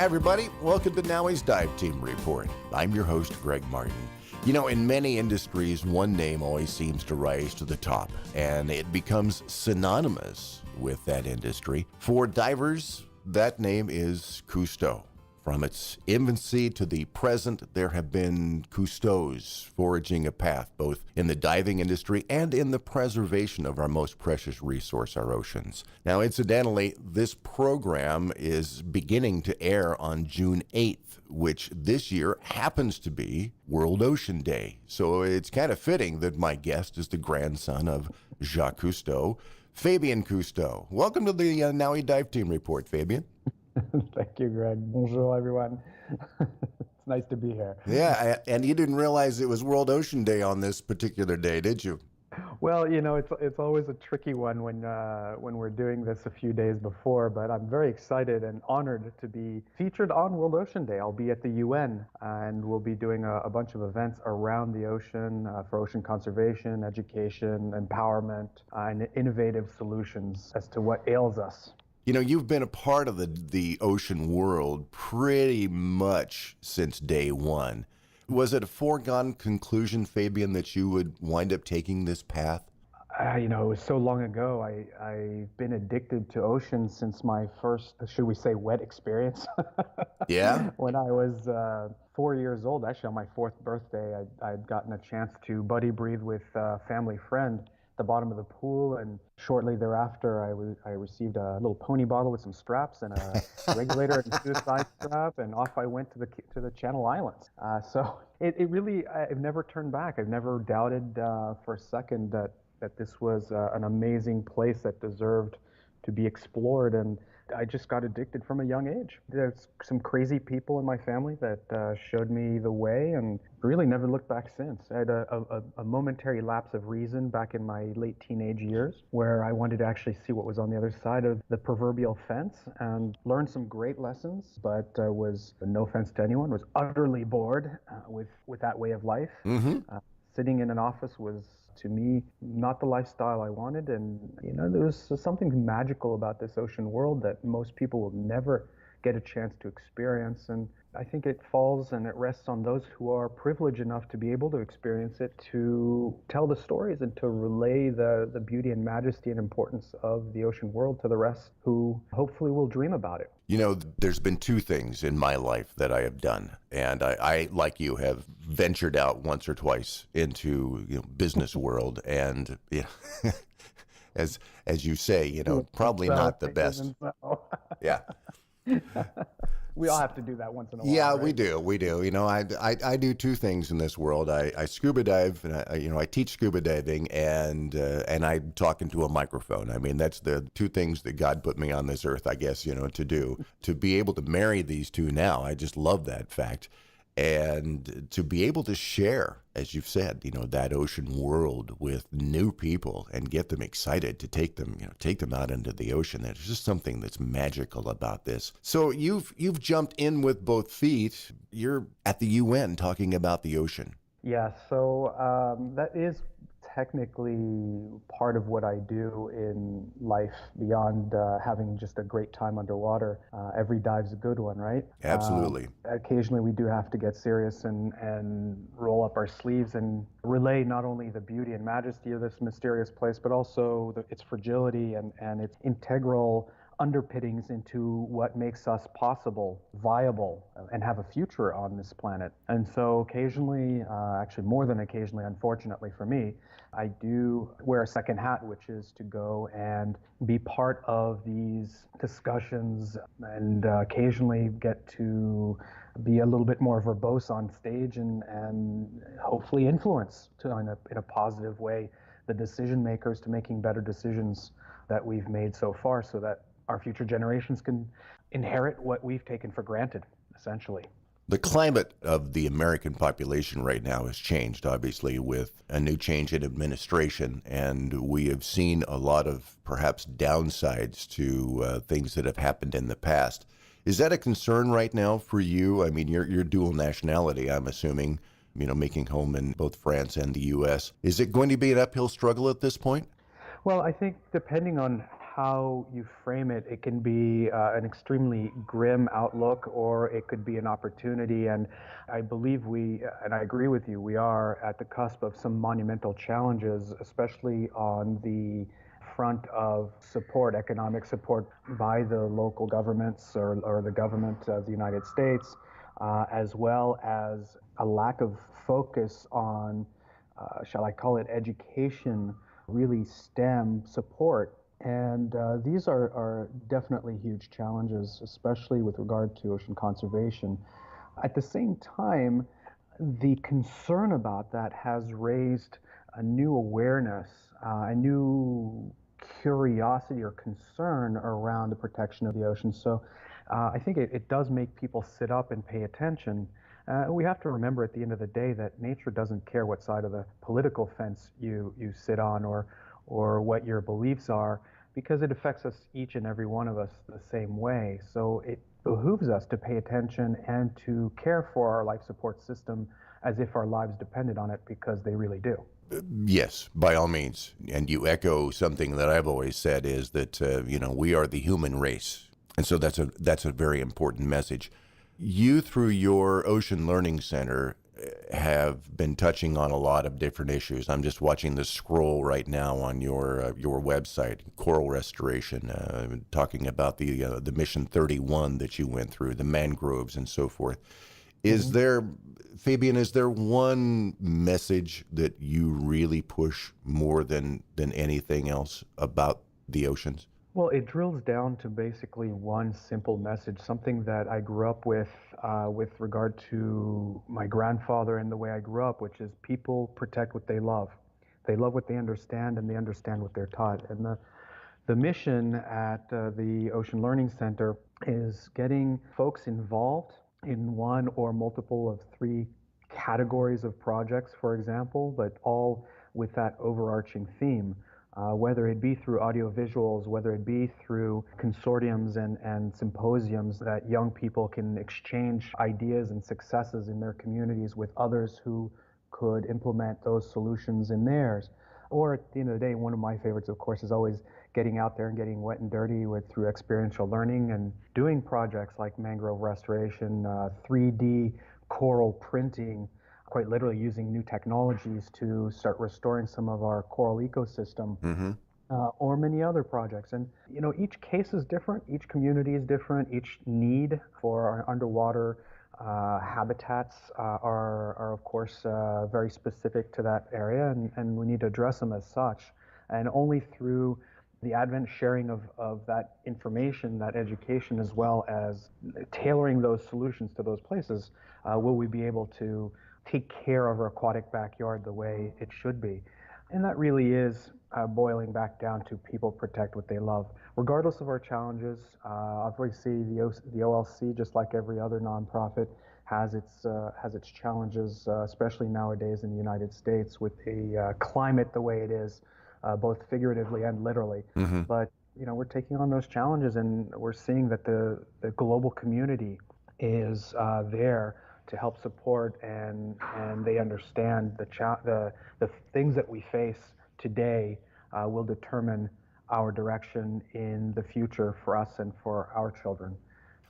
Hi, everybody. Welcome to NAUI's Dive Team Report. I'm your host, Greg Martin. You know, in many industries, one name always seems to rise to the top, and it becomes synonymous with that industry. For divers, that name is Cousteau. From its infancy to the present, there have been Cousteaus forging a path both in the diving industry and in the preservation of our most precious resource, our oceans. Now, incidentally, this program is beginning to air on June 8th, which this year happens to be World Ocean Day. So it's kind of fitting that my guest is the grandson of Jacques Cousteau, Fabien Cousteau. Welcome to the NAUI Dive Team Report, Fabien. Thank you, Greg. Bonjour, everyone. It's nice to be here. Yeah, and you didn't realize it was World Ocean Day on this particular day, did you? Well, you know, it's always a tricky one when we're doing this a few days before, but I'm very excited and honored to be featured on World Ocean Day. I'll be at the UN, and we'll be doing a bunch of events around the ocean for ocean conservation, education, empowerment, and innovative solutions as to what ails us. You know, you've been a part of the ocean world pretty much since day one. Was it a foregone conclusion, Fabien, that you would wind up taking this path? You know, it was so long ago. I've been addicted to ocean since my first, should we say, wet experience. Yeah? When I was 4 years old, actually on my fourth birthday, I'd gotten a chance to buddy breathe with a family friend the bottom of the pool, and shortly thereafter I received a little pony bottle with some straps and a regulator and a suicide strap, and off I went to the Channel Islands. So it really, I've never turned back. I've never doubted for a second that this was an amazing place that deserved to be explored, and I just got addicted from a young age. There's some crazy people in my family that showed me the way, and really never looked back since. I had a momentary lapse of reason back in my late teenage years where I wanted to actually see what was on the other side of the proverbial fence and learned some great lessons, but was, no offense to anyone, was utterly bored with that way of life. Mm-hmm. Sitting in an office was, to me, not the lifestyle I wanted. And, you know, there was something magical about this ocean world that most people will never get a chance to experience. And I think it falls and it rests on those who are privileged enough to be able to experience it, to tell the stories and to relay the beauty and majesty and importance of the ocean world to the rest who hopefully will dream about it. You know, there's been two things in my life that I have done, and I like you, have ventured out once or twice into, you know, business world, and you know, as you say, you know, probably not the best. Yeah. We all have to do that once in a while. Yeah, right? we do. You know, I do two things in this world. I scuba dive, and I teach scuba diving, and I'm talking to a microphone. I mean, that's the two things that God put me on this earth, I guess, you know, to do. To be able to marry these two now, I just love that fact. And to be able to share, as you've said, you know, that ocean world with new people and get them excited to take them out into the ocean. There's just something that's magical about this. So you've jumped in with both feet. You're at the UN talking about the ocean. Yeah, so that is technically part of what I do in life beyond having just a great time underwater. Every dive's a good one, right? Absolutely. Occasionally we do have to get serious and roll up our sleeves and relay not only the beauty and majesty of this mysterious place, but also its fragility and its integral underpinnings into what makes us possible, viable, and have a future on this planet. And so occasionally, actually more than occasionally, unfortunately for me, I do wear a second hat, which is to go and be part of these discussions and occasionally get to be a little bit more verbose on stage and hopefully influence in a positive way the decision makers to making better decisions that we've made so far, so that our future generations can inherit what we've taken for granted, essentially. The climate of the American population right now has changed, obviously, with a new change in administration, and we have seen a lot of perhaps downsides to things that have happened in the past. Is that a concern right now for you? I mean, your dual nationality, I'm assuming, you know, making home in both France and the U.S. Is it going to be an uphill struggle at this point? Well, I think depending on how you frame it, it can be an extremely grim outlook, or it could be an opportunity. And I believe and I agree with you, we are at the cusp of some monumental challenges, especially on the front of support, economic support by the local governments or the government of the United States, as well as a lack of focus on, shall I call it, education, really STEM support. And these are definitely huge challenges, especially with regard to ocean conservation. At the same time, the concern about that has raised a new awareness, a new curiosity or concern around the protection of the ocean. So I think it does make people sit up and pay attention. We have to remember at the end of the day that nature doesn't care what side of the political fence you sit on, or what your beliefs are, because it affects us, each and every one of us, the same way. So it behooves us to pay attention and to care for our life support system as if our lives depended on it, because they really do. Yes, by all means. And you echo something that I've always said, is that, we are the human race. And so that's a very important message. You, through your Ocean Learning Center, have been touching on a lot of different issues. I'm just watching the scroll right now on your website, coral restoration, talking about the Mission 31 that you went through, the mangroves and so forth. Is there, Fabien, is there one message that you really push more than anything else about the oceans? Well, it drills down to basically one simple message, something that I grew up with regard to my grandfather and the way I grew up, which is people protect what they love. They love what they understand, and they understand what they're taught. And the mission at the Ocean Learning Center is getting folks involved in one or multiple of three categories of projects, for example, but all with that overarching theme. Whether it be through audiovisuals, whether it be through consortiums and symposiums that young people can exchange ideas and successes in their communities with others who could implement those solutions in theirs. Or at the end of the day, one of my favorites, of course, is always getting out there and getting wet and dirty through experiential learning and doing projects like mangrove restoration, 3D coral printing, quite literally using new technologies to start restoring some of our coral ecosystem, or many other projects. And each case is different, each community is different, each need for our underwater habitats are of course very specific to that area, and we need to address them as such. And only through the advent sharing of that information, that education, as well as tailoring those solutions to those places, will we be able to take care of our aquatic backyard the way it should be. And that really is boiling back down to people protect what they love. Regardless of our challenges, obviously the OLC, just like every other nonprofit, has its challenges, especially nowadays in the United States with the climate the way it is, both figuratively and literally. But we're taking on those challenges, and we're seeing that the global community is there to help support, and they understand the things that we face today will determine our direction in the future for us and for our children.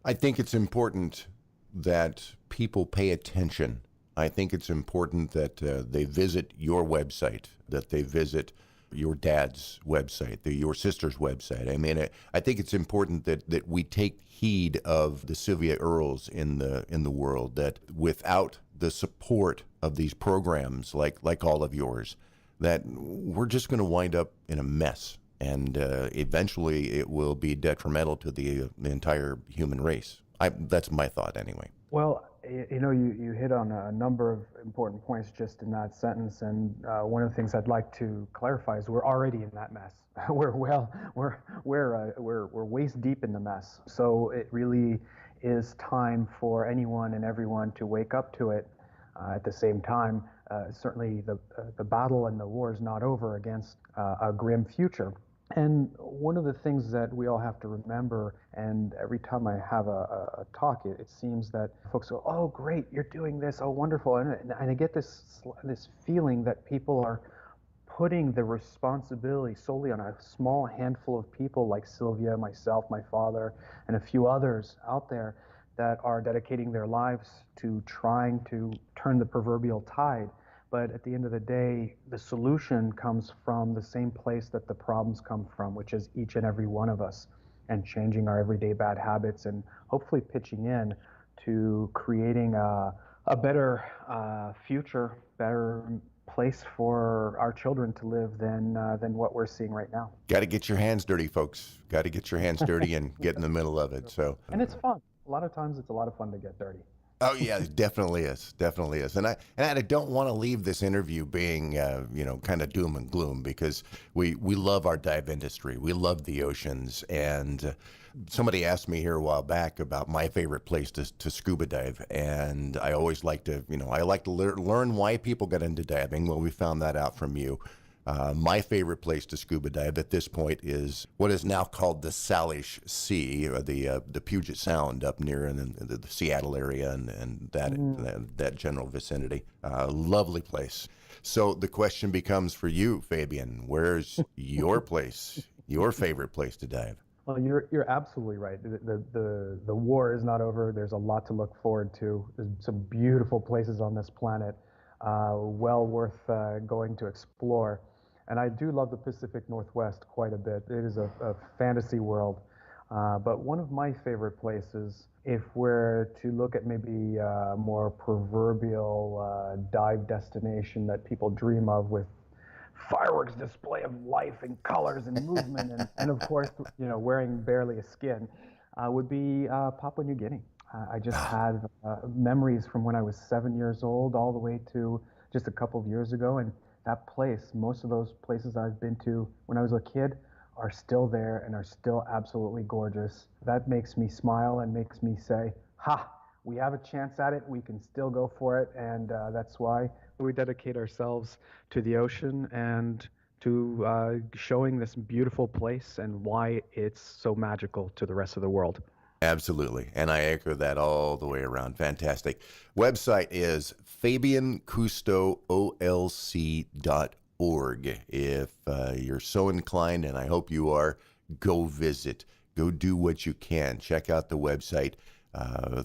I think it's important that people pay attention. I think it's important that they visit your website, that they visit your dad's website, your sister's website. I mean, I think it's important that we take heed of the Sylvia Earles in the world, that without the support of these programs like all of yours, that we're just going to wind up in a mess, and eventually it will be detrimental to the entire human race. That's my thought anyway. Well, you hit on a number of important points just in that sentence, and one of the things I'd like to clarify is we're already in that mess. We're waist deep in the mess. So it really is time for anyone and everyone to wake up to it. At the same time, certainly the battle and the war is not over against a grim future. And one of the things that we all have to remember, and every time I have a talk, it seems that folks go, "Oh, great, you're doing this, oh, wonderful," and I get this feeling that people are putting the responsibility solely on a small handful of people like Sylvia, myself, my father, and a few others out there that are dedicating their lives to trying to turn the proverbial tide. But at the end of the day, the solution comes from the same place that the problems come from, which is each and every one of us, and changing our everyday bad habits and hopefully pitching in to creating a better future, better place for our children to live than what we're seeing right now. Got to get your hands dirty, folks. Got to get your hands dirty and get in the middle of it. So, and it's fun. A lot of times it's a lot of fun to get dirty. oh yeah, it definitely is, definitely is. And I don't want to leave this interview being kind of doom and gloom, because we love our dive industry, we love the oceans, and somebody asked me here a while back about my favorite place to scuba dive, and I always like to learn why people got into diving. Well, we found that out from you. My favorite place to scuba dive at this point is what is now called the Salish Sea, or the Puget Sound up near in the Seattle area and that general vicinity. Lovely place. So the question becomes for you, Fabien, where's your place, your favorite place to dive? Well, you're absolutely right. The war is not over. There's a lot to look forward to. There's some beautiful places on this planet, well worth going to explore. And I do love the Pacific Northwest quite a bit. It is a fantasy world. But one of my favorite places, if we're to look at maybe a more proverbial dive destination that people dream of, with fireworks display of life and colors and movement, and of course, wearing barely a skin, would be Papua New Guinea. I just had memories from when I was 7 years old all the way to just a couple of years ago, and that place, most of those places I've been to when I was a kid, are still there and are still absolutely gorgeous. That makes me smile and makes me say, ha, we have a chance at it, we can still go for it, and that's why we dedicate ourselves to the ocean and to showing this beautiful place and why it's so magical to the rest of the world. Absolutely. And I echo that all the way around. Fantastic. Website is FabienCousteauOLC.org. If you're so inclined, and I hope you are, go visit. Go do what you can. Check out the website.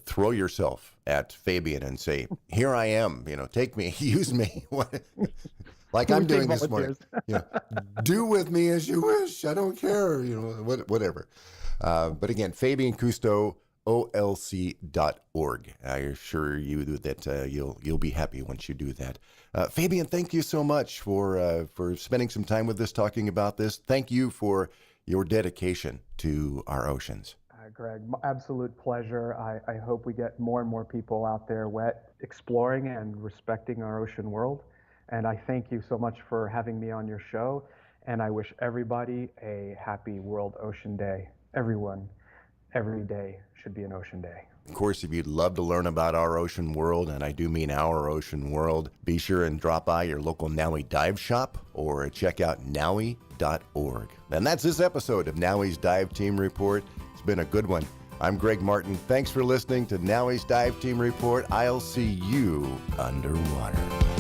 Throw yourself at Fabien and say, here I am, take me, use me. Like I'm doing this morning. Do with me as you wish. I don't care, whatever. But again, Fabien Cousteau, OLC.org. I assure you that you'll be happy once you do that. Fabien, thank you so much for spending some time with us talking about this. Thank you for your dedication to our oceans. Greg, absolute pleasure. I hope we get more and more people out there exploring and respecting our ocean world. And I thank you so much for having me on your show. And I wish everybody a happy World Ocean Day. Everyone, every day should be an ocean day. Of course, if you'd love to learn about our ocean world, and I do mean our ocean world, be sure and drop by your local NAUI dive shop or check out NAUI.org. And that's this episode of NAUI's Dive Team Report. It's been a good one. I'm Greg Martin. Thanks for listening to NAUI's Dive Team Report. I'll see you underwater.